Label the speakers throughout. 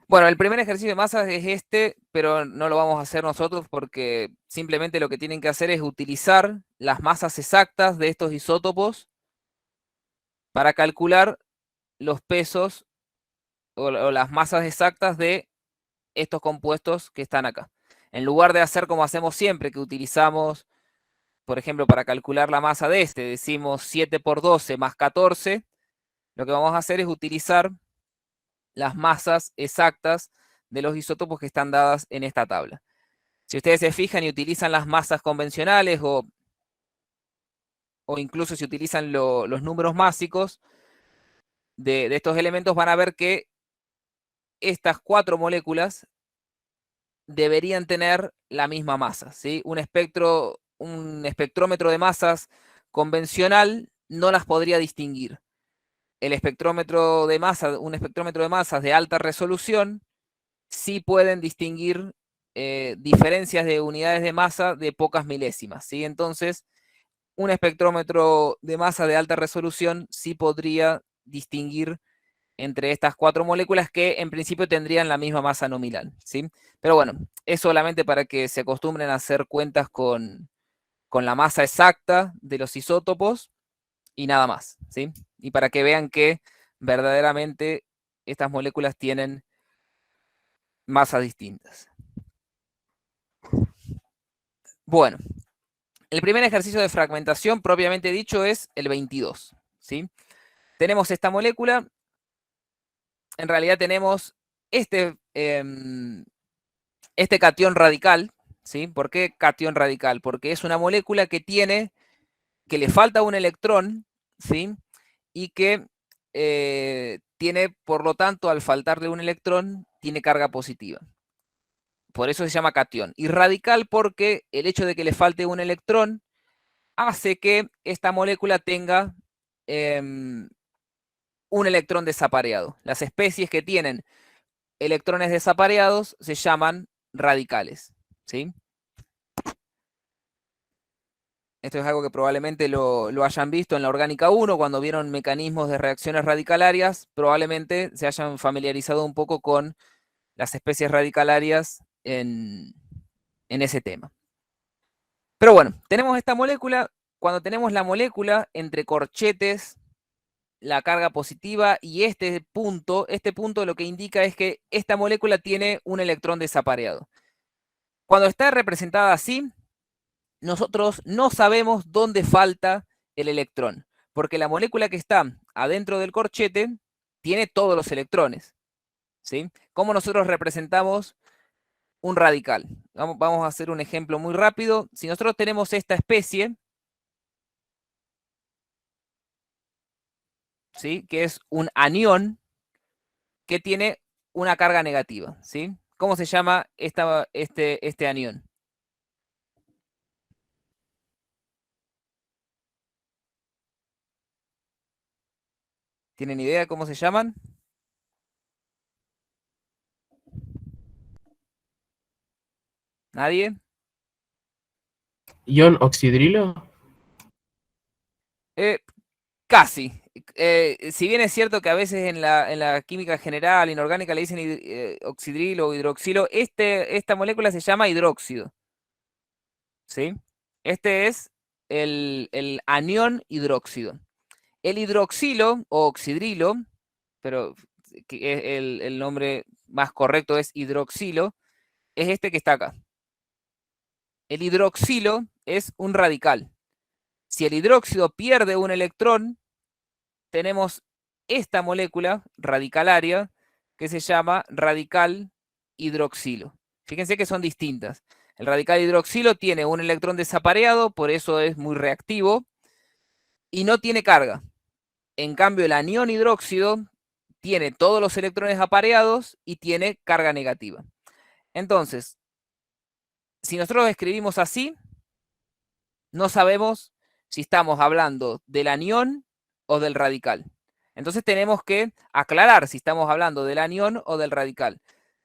Speaker 1: Bueno, el primer ejercicio de masas es este, pero no lo vamos a hacer nosotros porque simplemente lo que tienen que hacer es utilizar las masas exactas de estos isótopos para calcular los pesos o las masas exactas de estos compuestos que están acá. En lugar de hacer como hacemos siempre, que utilizamos, por ejemplo, para calcular la masa de este, decimos 7 por 12 más 14, lo que vamos a hacer es utilizar las masas exactas de los isótopos que están dadas en esta tabla. Si ustedes se fijan y utilizan las masas convencionales o incluso si utilizan los números másicos de estos elementos, van a ver que estas 4 moléculas deberían tener la misma masa, ¿sí? Un espectrómetro de masas convencional no las podría distinguir. El espectrómetro de masa, un espectrómetro de masas de alta resolución, sí pueden distinguir diferencias de unidades de masa de pocas milésimas, ¿sí? Entonces, un espectrómetro de masa de alta resolución sí podría distinguir entre estas 4 moléculas que en principio tendrían la misma masa nominal, ¿sí? Pero bueno, es solamente para que se acostumbren a hacer cuentas con la masa exacta de los isótopos y nada más, ¿sí? Y para que vean que verdaderamente estas moléculas tienen masas distintas. Bueno, el primer ejercicio de fragmentación propiamente dicho es el 22, ¿sí? Tenemos esta molécula, en realidad tenemos este catión radical, ¿sí? ¿Por qué catión radical? Porque es una molécula que le falta un electrón, ¿sí? Y que tiene, por lo tanto, al faltarle un electrón, tiene carga positiva. Por eso se llama catión. Y radical porque el hecho de que le falte un electrón hace que esta molécula tenga un electrón desapareado. Las especies que tienen electrones desapareados se llaman radicales, ¿sí? Esto es algo que probablemente lo hayan visto en la orgánica 1, cuando vieron mecanismos de reacciones radicalarias, probablemente se hayan familiarizado un poco con las especies radicalarias en ese tema. Pero bueno, tenemos esta molécula. Cuando tenemos la molécula entre corchetes, la carga positiva y este punto lo que indica es que esta molécula tiene un electrón desapareado. Cuando está representada así, nosotros no sabemos dónde falta el electrón, porque la molécula que está adentro del corchete tiene todos los electrones, ¿sí? ¿Cómo nosotros representamos un radical? Vamos a hacer un ejemplo muy rápido. Si nosotros tenemos esta especie, ¿sí? Que es un anión que tiene una carga negativa, ¿sí? ¿Cómo se llama este anión? ¿Tienen idea de cómo se llaman? ¿Nadie?
Speaker 2: Ion oxidrilo.
Speaker 1: Eh, Casi. Si bien es cierto que a veces en la química general, inorgánica, le dicen oxidrilo o hidroxilo, esta molécula se llama hidróxido, ¿sí? Este es el anión hidróxido. El hidroxilo o oxidrilo, pero el nombre más correcto es hidroxilo, es este que está acá. El hidroxilo es un radical. Si el hidróxido pierde un electrón, tenemos esta molécula radicalaria que se llama radical hidroxilo. Fíjense que son distintas. El radical hidroxilo tiene un electrón desapareado, por eso es muy reactivo, y no tiene carga. En cambio, el anión hidróxido tiene todos los electrones apareados y tiene carga negativa. Entonces, si nosotros escribimos así, no sabemos si estamos hablando del anión o del radical. Entonces tenemos que aclarar si estamos hablando del anión o del radical.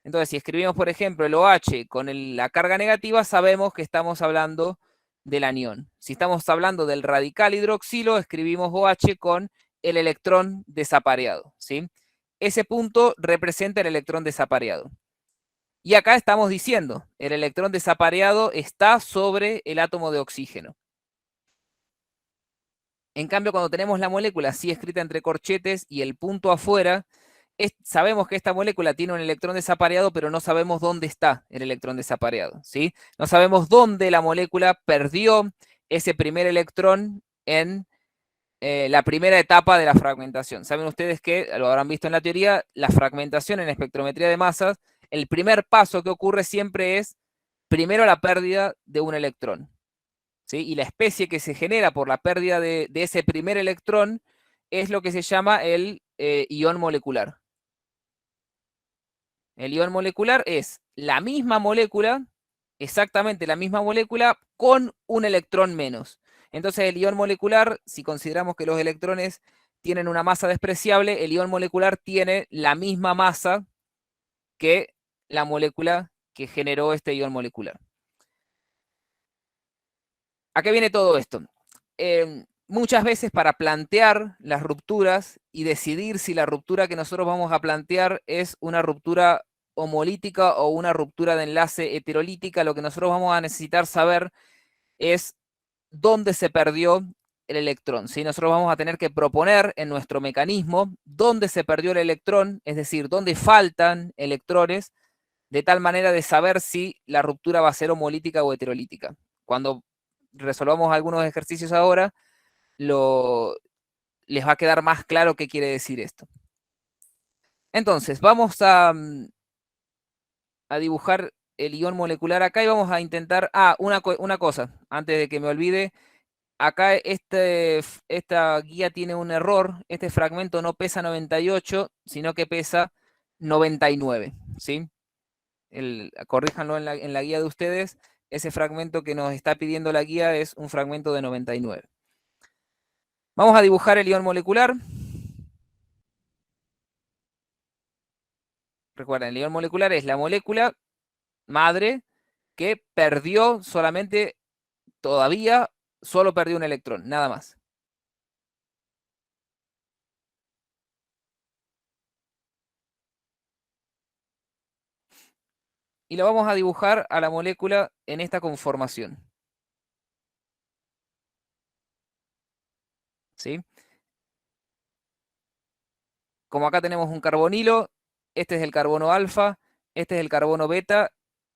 Speaker 1: Entonces, si escribimos, por ejemplo, el OH con la carga negativa, sabemos que estamos hablando del anión. Si estamos hablando del radical hidroxilo, escribimos OH con el electrón desapareado, ¿sí? ese punto representa el electrón desapareado. Y acá estamos diciendo, el electrón desapareado está sobre el átomo de oxígeno. En cambio, cuando tenemos la molécula así escrita entre corchetes y el punto afuera, sabemos que esta molécula tiene un electrón desapareado, pero no sabemos dónde está el electrón desapareado, ¿sí? No sabemos dónde la molécula perdió ese primer electrón en la primera etapa de la fragmentación. Saben ustedes que, lo habrán visto en la teoría, la fragmentación en espectrometría de masas, el primer paso que ocurre siempre es primero la pérdida de un electrón, ¿sí? Y la especie que se genera por la pérdida de ese primer electrón es lo que se llama el ion molecular. El ion molecular es la misma molécula, exactamente la misma molécula, con un electrón menos. Entonces el ion molecular, si consideramos que los electrones tienen una masa despreciable, el ion molecular tiene la misma masa que la molécula que generó este ion molecular. ¿A qué viene todo esto? Muchas veces para plantear las rupturas y decidir si la ruptura que nosotros vamos a plantear es una ruptura homolítica o una ruptura de enlace heterolítica, lo que nosotros vamos a necesitar saber es dónde se perdió el electrón. ¿Sí? Nosotros vamos a tener que proponer en nuestro mecanismo dónde se perdió el electrón, es decir, dónde faltan electrones, de tal manera de saber si la ruptura va a ser homolítica o heterolítica. Cuando resolvamos algunos ejercicios ahora, les va a quedar más claro qué quiere decir esto. Entonces, vamos a dibujar el ion molecular acá y vamos a intentar... una cosa, antes de que me olvide. Acá esta guía tiene un error. Este fragmento no pesa 98, sino que pesa 99, ¿sí? Corríjanlo en la guía de ustedes. Ese fragmento que nos está pidiendo la guía es un fragmento de 99. Vamos a dibujar el ion molecular. Recuerden, el ion molecular es la molécula madre que perdió solamente, todavía, solo perdió un electrón, nada más. Y lo vamos a dibujar a la molécula en esta conformación. ¿Sí? Como acá tenemos un carbonilo, este es el carbono alfa, este es el carbono beta,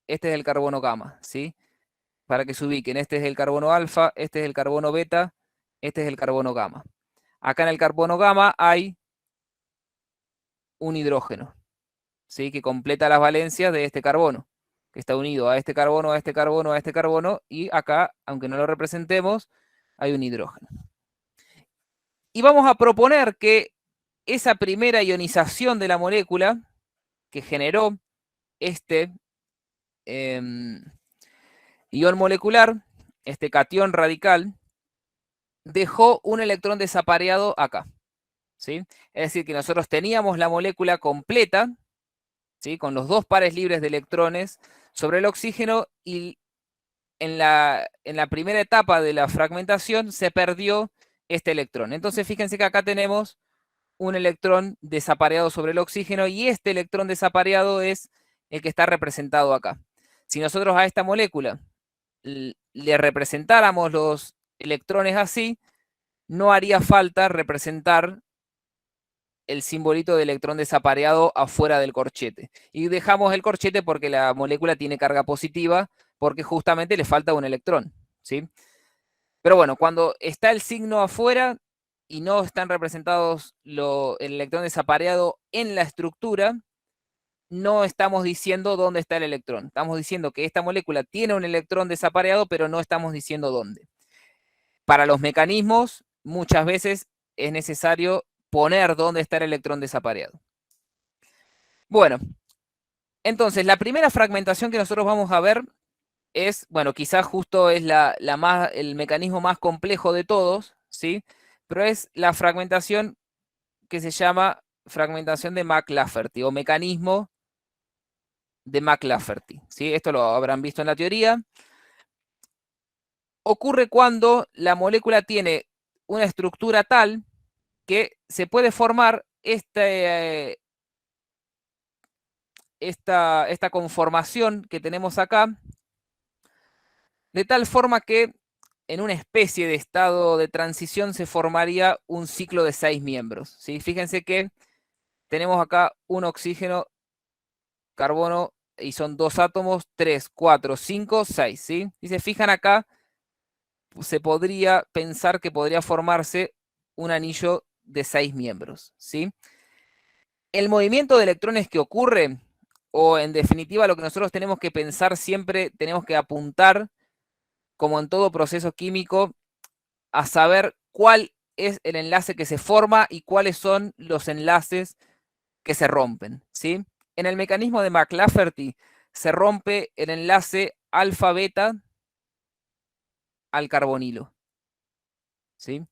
Speaker 1: este es el carbono gamma, ¿sí? Para que se ubiquen, este es el carbono alfa, este es el carbono beta, este es el carbono gamma. Acá en el carbono gamma hay un hidrógeno, ¿sí? Que completa las valencias de este carbono, que está unido a este carbono, a este carbono, a este carbono, y acá, aunque no lo representemos, hay un hidrógeno. Y vamos a proponer que esa primera ionización de la molécula que generó este ion molecular, este catión radical, dejó un electrón desapareado acá, ¿sí? Es decir, que nosotros teníamos la molécula completa, ¿sí? Con los dos pares libres de electrones sobre el oxígeno, y en la primera etapa de la fragmentación se perdió este electrón. Entonces fíjense que acá tenemos un electrón desapareado sobre el oxígeno y este electrón desapareado es el que está representado acá. Si nosotros a esta molécula le representáramos los electrones así, no haría falta representar el simbolito de electrón desapareado afuera del corchete. Y dejamos el corchete porque la molécula tiene carga positiva, porque justamente le falta un electrón, ¿sí? Pero bueno, cuando está el signo afuera y no están representados el electrón desapareado en la estructura, no estamos diciendo dónde está el electrón. Estamos diciendo que esta molécula tiene un electrón desapareado, pero no estamos diciendo dónde. Para los mecanismos, muchas veces es necesario poner dónde está el electrón desapareado. Bueno, entonces la primera fragmentación que nosotros vamos a ver es, bueno, quizás justo es el mecanismo más complejo de todos, ¿sí? Pero es la fragmentación que se llama fragmentación de McLafferty o mecanismo de McLafferty, ¿sí? Esto lo habrán visto en la teoría. Ocurre cuando la molécula tiene una estructura tal que se puede formar esta conformación que tenemos acá, de tal forma que en una especie de estado de transición se formaría un ciclo de 6 miembros. ¿Sí? Fíjense que tenemos acá un oxígeno, carbono, y son 2 átomos, 3, 4, 5, 6. ¿Sí? Y se fijan acá, se podría pensar que podría formarse un anillo de 6 miembros. ¿Sí? El movimiento de electrones que ocurre, o en definitiva lo que nosotros tenemos que pensar siempre, tenemos que apuntar, como en todo proceso químico, a saber cuál es el enlace que se forma y cuáles son los enlaces que se rompen, ¿sí? En el mecanismo de McLafferty se rompe el enlace alfa-beta al carbonilo, ¿sí?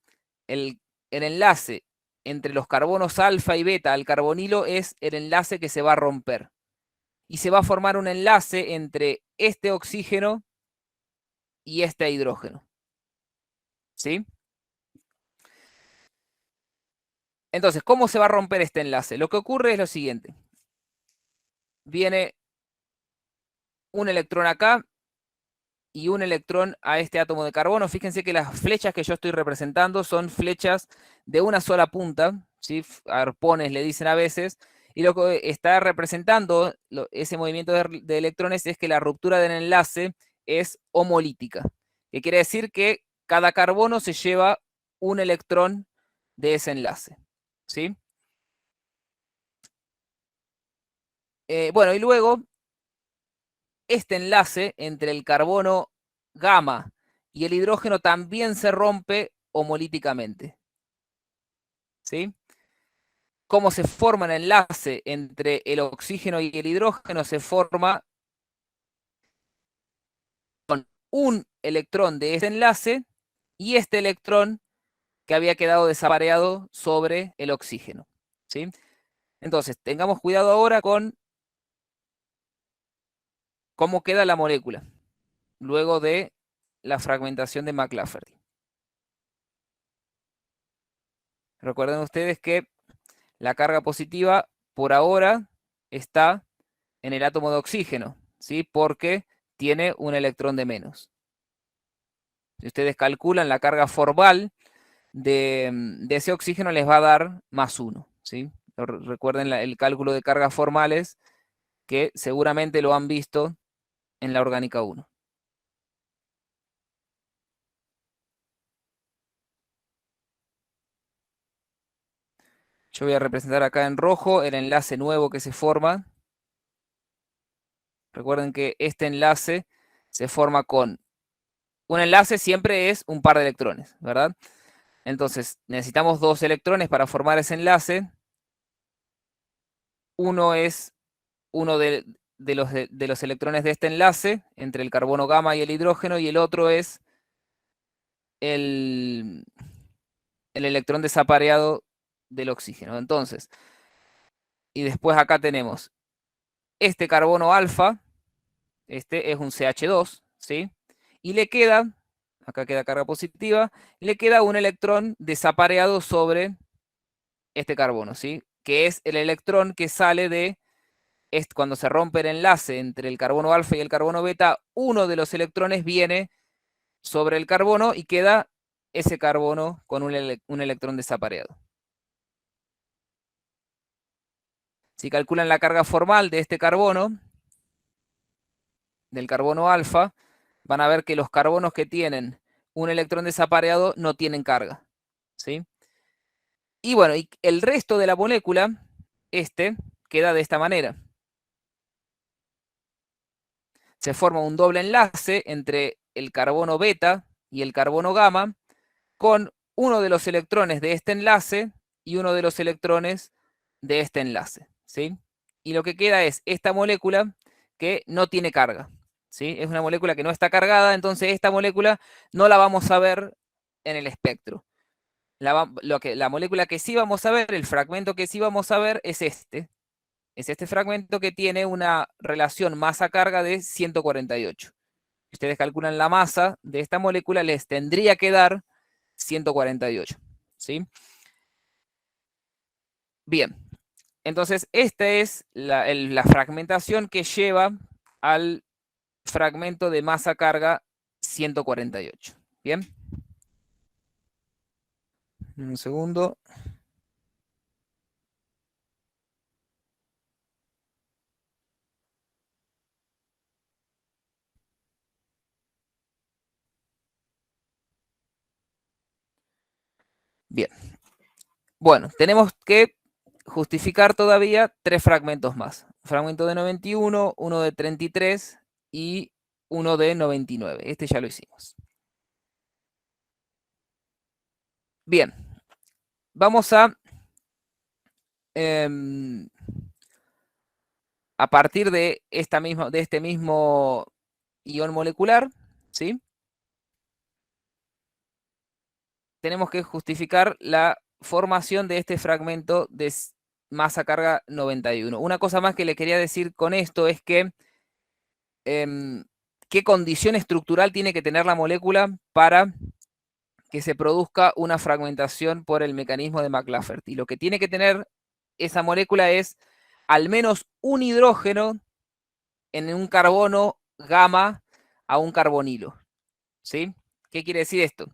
Speaker 1: El enlace entre los carbonos alfa y beta al carbonilo es el enlace que se va a romper. Y se va a formar un enlace entre este oxígeno y este hidrógeno, ¿sí? Entonces, ¿cómo se va a romper este enlace? Lo que ocurre es lo siguiente. Viene un electrón acá y un electrón a este átomo de carbono. Fíjense que las flechas que yo estoy representando son flechas de una sola punta, ¿sí? Arpones le dicen a veces, y lo que está representando ese movimiento de electrones es que la ruptura del enlace es homolítica, que quiere decir que cada carbono se lleva un electrón de ese enlace, ¿sí? Bueno, y luego este enlace entre el carbono gamma y el hidrógeno también se rompe homolíticamente, ¿sí? ¿Cómo se forma el enlace entre el oxígeno y el hidrógeno? Se forma con un electrón de este enlace y este electrón que había quedado desapareado sobre el oxígeno, ¿sí? Entonces, tengamos cuidado ahora con cómo queda la molécula luego de la fragmentación de McLafferty. Recuerden ustedes que la carga positiva por ahora está en el átomo de oxígeno, ¿sí? Porque tiene un electrón de menos. Si ustedes calculan la carga formal de ese oxígeno, les va a dar más 1, ¿sí? Recuerden el cálculo de cargas formales que seguramente lo han visto en la orgánica 1. Yo voy a representar acá en rojo el enlace nuevo que se forma. Recuerden que este enlace se forma con... Un enlace siempre es un par de electrones, ¿verdad? Entonces, necesitamos 2 electrones para formar ese enlace. Uno es uno de los electrones de este enlace entre el carbono gamma y el hidrógeno, y el otro es el, el electrón desapareado del oxígeno. Entonces, y después acá tenemos este carbono alfa, este es un CH2, ¿sí? Y le queda, acá queda carga positiva, le queda un electrón desapareado sobre este carbono, ¿sí? Que es el electrón que sale de cuando se rompe el enlace entre el carbono alfa y el carbono beta, uno de los electrones viene sobre el carbono y queda ese carbono con un electrón desapareado. Si calculan la carga formal de este carbono, del carbono alfa, van a ver que los carbonos que tienen un electrón desapareado no tienen carga, ¿sí? Y bueno, y el resto de la molécula, queda de esta manera. Se forma un doble enlace entre el carbono beta y el carbono gamma, con uno de los electrones de este enlace y uno de los electrones de este enlace, ¿sí? Y lo que queda es esta molécula que no tiene carga, ¿sí? Es una molécula que no está cargada, entonces esta molécula no la vamos a ver en el espectro. La molécula que sí vamos a ver, el fragmento que sí vamos a ver es este. Es este fragmento que tiene una relación masa-carga de 148. Si ustedes calculan la masa de esta molécula, les tendría que dar 148, ¿sí? Bien, Entonces, esta es la fragmentación que lleva al fragmento de masa carga 148. ¿Bien? Un segundo. Bien. Bueno, tenemos que justificar todavía 3 fragmentos más. Fragmento de 91, uno de 33 y uno de 99. Este ya lo hicimos. Bien, vamos a partir de este mismo ion molecular, ¿sí? Tenemos que justificar la formación de este fragmento de masa carga 91. Una cosa más que le quería decir con esto es que qué condición estructural tiene que tener la molécula para que se produzca una fragmentación por el mecanismo de McLafferty. Lo que tiene que tener esa molécula es al menos un hidrógeno en un carbono gamma a un carbonilo. ¿Sí? ¿Qué quiere decir esto?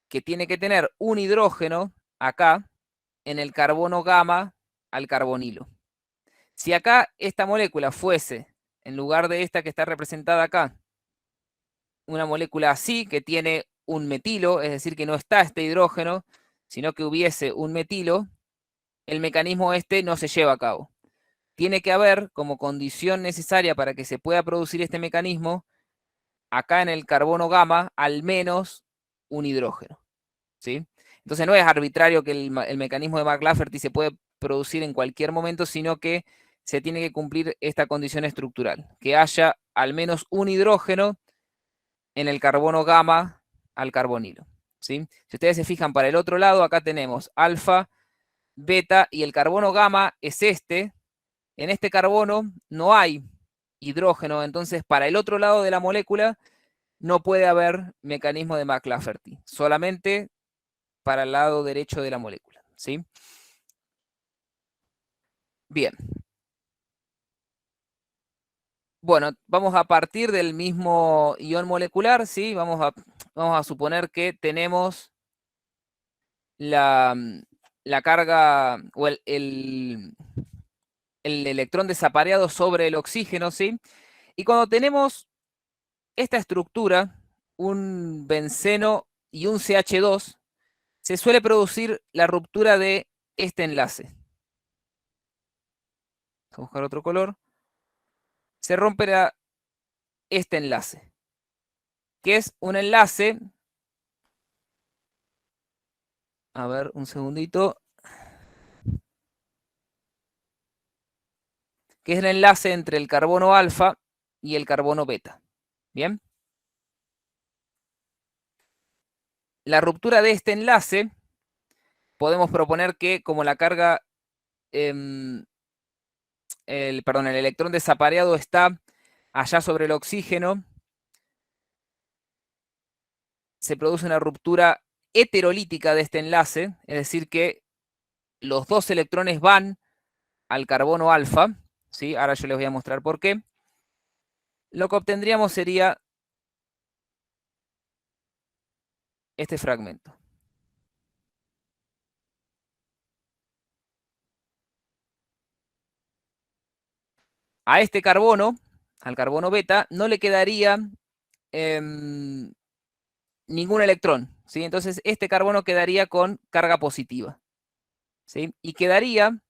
Speaker 1: Que tiene que tener un hidrógeno acá en el carbono gamma al carbonilo. Si acá esta molécula fuese, en lugar de esta que está representada acá, una molécula así, que tiene un metilo, es decir, que no está este hidrógeno, sino que hubiese un metilo, el mecanismo este no se lleva a cabo. Tiene que haber, como condición necesaria para que se pueda producir este mecanismo, acá en el carbono gamma, al menos un hidrógeno. ¿Sí? Entonces no es arbitrario que el mecanismo de McLafferty se puede producir en cualquier momento, sino que se tiene que cumplir esta condición estructural, que haya al menos un hidrógeno en el carbono gamma al carbonilo. ¿Sí? Si ustedes se fijan para el otro lado, acá tenemos alfa, beta y el carbono gamma es este. En este carbono no hay hidrógeno, entonces para el otro lado de la molécula no puede haber mecanismo de McLafferty, solamente para el lado derecho de la molécula. ¿Sí? Bien. Bueno, vamos a partir del mismo ion molecular, ¿sí? Vamos a suponer que tenemos la, la carga o el electrón desapareado sobre el oxígeno, ¿sí? Y cuando tenemos esta estructura, un benceno y un CH2, se suele producir la ruptura de este enlace. Vamos a buscar otro color. Se rompe este enlace, que es un enlace, a ver, un segundito, que es el enlace entre el carbono alfa y el carbono beta. Bien. La ruptura de este enlace, podemos proponer que como la carga, el electrón desapareado está allá sobre el oxígeno, se produce una ruptura heterolítica de este enlace, es decir, que los dos electrones van al carbono alfa, ¿sí? Ahora yo les voy a mostrar por qué. Lo que obtendríamos sería este fragmento. A este carbono, al carbono beta, no le quedaría ningún electrón, ¿sí? Entonces este carbono quedaría con carga positiva, ¿sí? Y quedaría,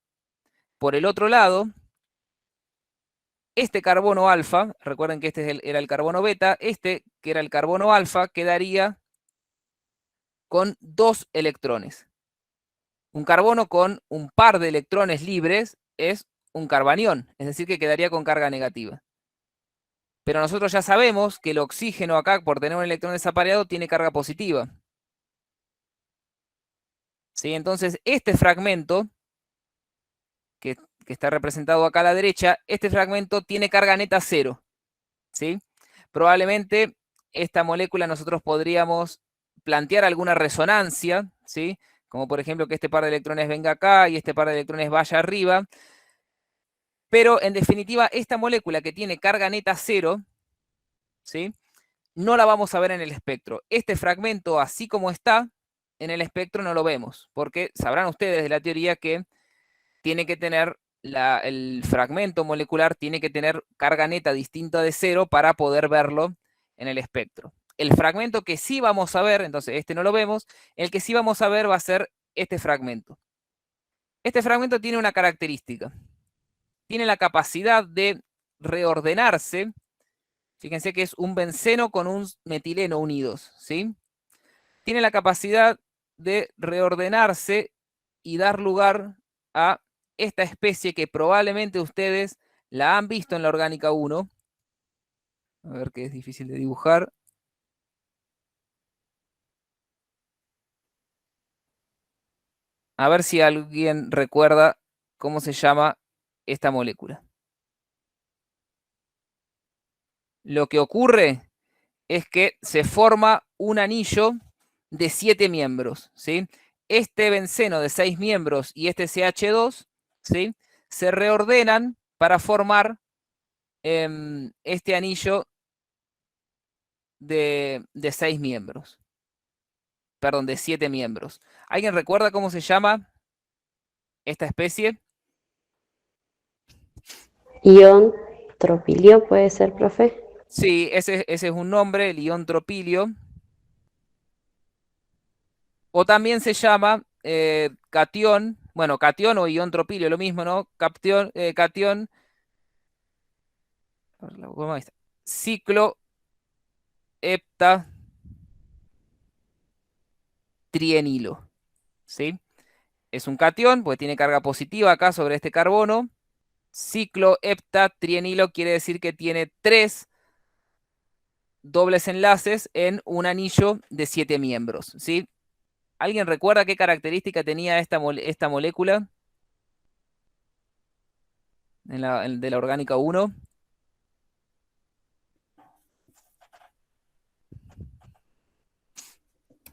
Speaker 1: por el otro lado, este carbono alfa, recuerden que este era el carbono beta, este, que era el carbono alfa, quedaría con 2 electrones. Un carbono con un par de electrones libres es un carbanión, es decir, que quedaría con carga negativa. Pero nosotros ya sabemos que el oxígeno acá, por tener un electrón desapareado, tiene carga positiva. ¿Sí? Entonces, este fragmento, que está representado acá a la derecha, este fragmento tiene carga neta 0. ¿Sí? Probablemente esta molécula nosotros podríamos plantear alguna resonancia, ¿sí? como por ejemplo que este par de electrones venga acá y este par de electrones vaya arriba. Pero en definitiva, esta molécula que tiene carga neta cero, ¿sí? No la vamos a ver en el espectro. Este fragmento, así como está, en el espectro no lo vemos, porque sabrán ustedes de la teoría que tiene que tener el fragmento molecular, tiene que tener carga neta distinta de cero para poder verlo en el espectro. El fragmento que sí vamos a ver, entonces este no lo vemos, el que sí vamos a ver va a ser este fragmento. Este fragmento tiene una característica. Tiene la capacidad de reordenarse. Fíjense que es un benceno con un metileno unidos, ¿sí? Tiene la capacidad de reordenarse y dar lugar a esta especie que probablemente ustedes la han visto en la orgánica 1. A ver, que es difícil de dibujar. A ver si alguien recuerda cómo se llama esta molécula. Lo que ocurre es que se forma un anillo de 7 miembros, ¿sí? Este benceno de 6 miembros y este CH2, ¿sí? Se reordenan para formar este anillo de 6 miembros. Perdón, de 7 miembros. ¿Alguien recuerda cómo se llama esta especie?
Speaker 2: Ion tropilio puede ser, profe.
Speaker 1: Sí, ese es un nombre, el ion tropilio. O también se llama catión, bueno, catión o ion tropilio, lo mismo, ¿no? Catión, ciclo heptatrienilo, ¿sí? Es un catión, porque tiene carga positiva acá sobre este carbono. Ciclo heptatrienilo quiere decir que tiene 3 dobles enlaces en un anillo de 7 miembros, ¿sí? ¿Alguien recuerda qué característica tenía esta molécula de la orgánica 1?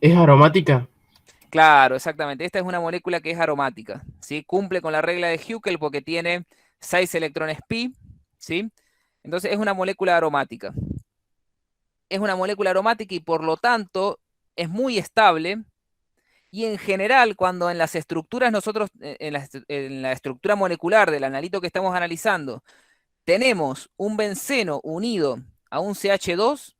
Speaker 3: ¿Es aromática?
Speaker 1: Claro, exactamente. Esta es una molécula que es aromática, ¿sí? Cumple con la regla de Huckel porque tiene 6 electrones pi, ¿sí? Entonces es una molécula aromática. Es una molécula aromática y por lo tanto es muy estable. Y en general, cuando en las estructuras nosotros, en la estructura molecular del analito que estamos analizando, tenemos un benceno unido a un CH2,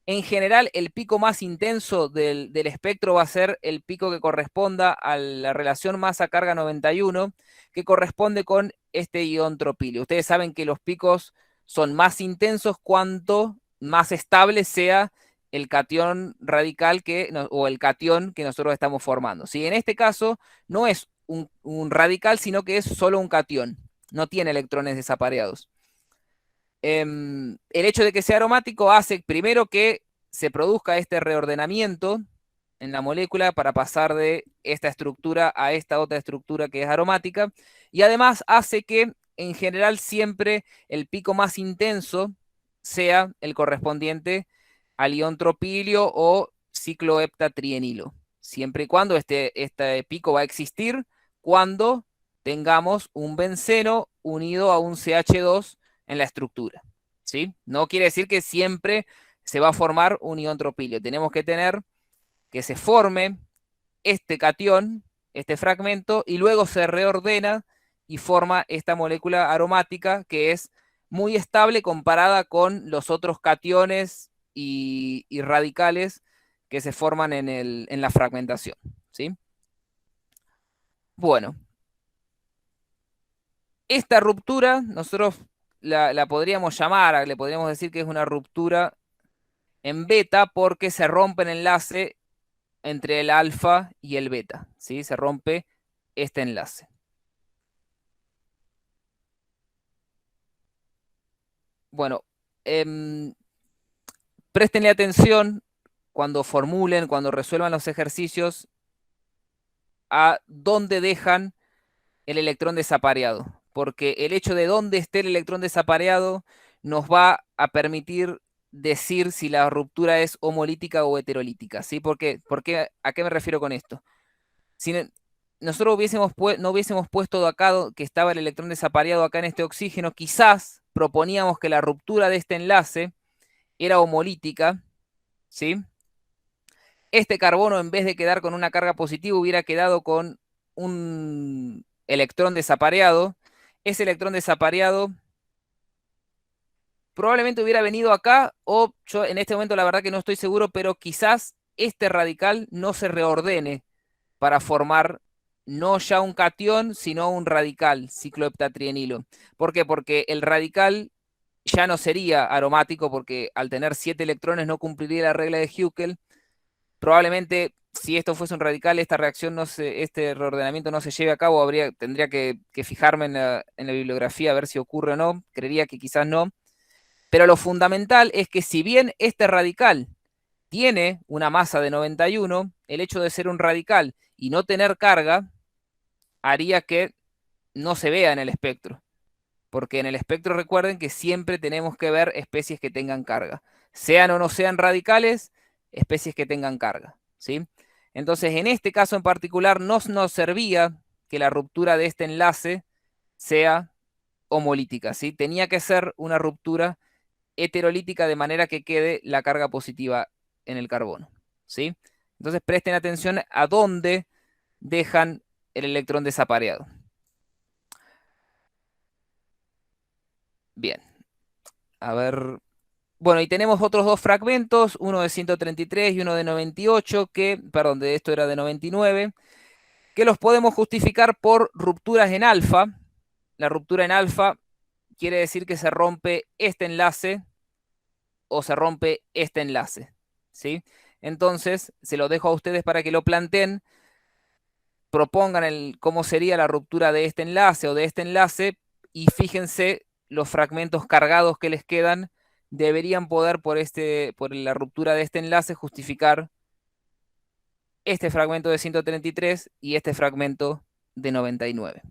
Speaker 1: en general el pico más intenso del espectro va a ser el pico que corresponda a la relación masa-carga 91, que corresponde con este ion tropilio. Ustedes saben que los picos son más intensos cuanto más estable sea el catión radical o el catión que nosotros estamos formando. ¿Sí? En este caso no es un radical, sino que es solo un catión. No tiene electrones desapareados. El hecho de que sea aromático hace primero que se produzca este reordenamiento en la molécula para pasar de esta estructura a esta otra estructura que es aromática, y además hace que en general siempre el pico más intenso sea el correspondiente al ion tropilio o cicloheptatrienilo, siempre y cuando este pico va a existir cuando tengamos un benceno unido a un CH2 en la estructura, ¿sí? No quiere decir que siempre se va a formar un ion tropilio. Tenemos que tener que se forme este catión, este fragmento, y luego se reordena y forma esta molécula aromática que es muy estable comparada con los otros cationes y radicales que se forman en la fragmentación, ¿sí? Bueno, esta ruptura nosotros la podríamos llamar, le podríamos decir que es una ruptura en beta porque se rompe el enlace entre el alfa y el beta, ¿sí? Se rompe este enlace. Bueno, préstenle atención cuando formulen, cuando resuelvan los ejercicios, a dónde dejan el electrón desapareado, porque el hecho de dónde esté el electrón desapareado nos va a permitir decir si la ruptura es homolítica o heterolítica, ¿sí? ¿A qué me refiero con esto? Si nosotros no hubiésemos puesto acá que estaba el electrón desapareado acá en este oxígeno, quizás proponíamos que la ruptura de este enlace era homolítica, ¿sí? Este carbono, en vez de quedar con una carga positiva, hubiera quedado con un electrón desapareado. Ese electrón desapareado probablemente hubiera venido acá, o yo en este momento la verdad que no estoy seguro, pero quizás este radical no se reordene para formar no ya un catión, sino un radical cicloheptatrienilo. ¿Por qué? Porque el radical ya no sería aromático, porque al tener 7 electrones no cumpliría la regla de Huckel. Probablemente, si esto fuese un radical, esta reacción este reordenamiento no se lleve a cabo, tendría que fijarme en la bibliografía a ver si ocurre o no. Creería que quizás no. Pero lo fundamental es que si bien este radical tiene una masa de 91, el hecho de ser un radical y no tener carga haría que no se vea en el espectro. Porque en el espectro recuerden que siempre tenemos que ver especies que tengan carga. Sean o no sean radicales, especies que tengan carga. ¿Sí? Entonces, en este caso en particular, no nos servía que la ruptura de este enlace sea homolítica. ¿Sí? Tenía que ser una ruptura heterolítica de manera que quede la carga positiva en el carbono. ¿Sí? Entonces presten atención a dónde dejan el electrón desapareado. Bien, a ver. Bueno, y tenemos otros dos fragmentos, uno de 133 y uno de 98, perdón, de esto era de 99, que los podemos justificar por rupturas en alfa. La ruptura en alfa quiere decir que se rompe este enlace o se rompe este enlace, ¿sí? Entonces, se lo dejo a ustedes para que lo planteen, propongan cómo sería la ruptura de este enlace o de este enlace y fíjense los fragmentos cargados que les quedan, deberían poder por la ruptura de este enlace justificar este fragmento de 133 y este fragmento de 99.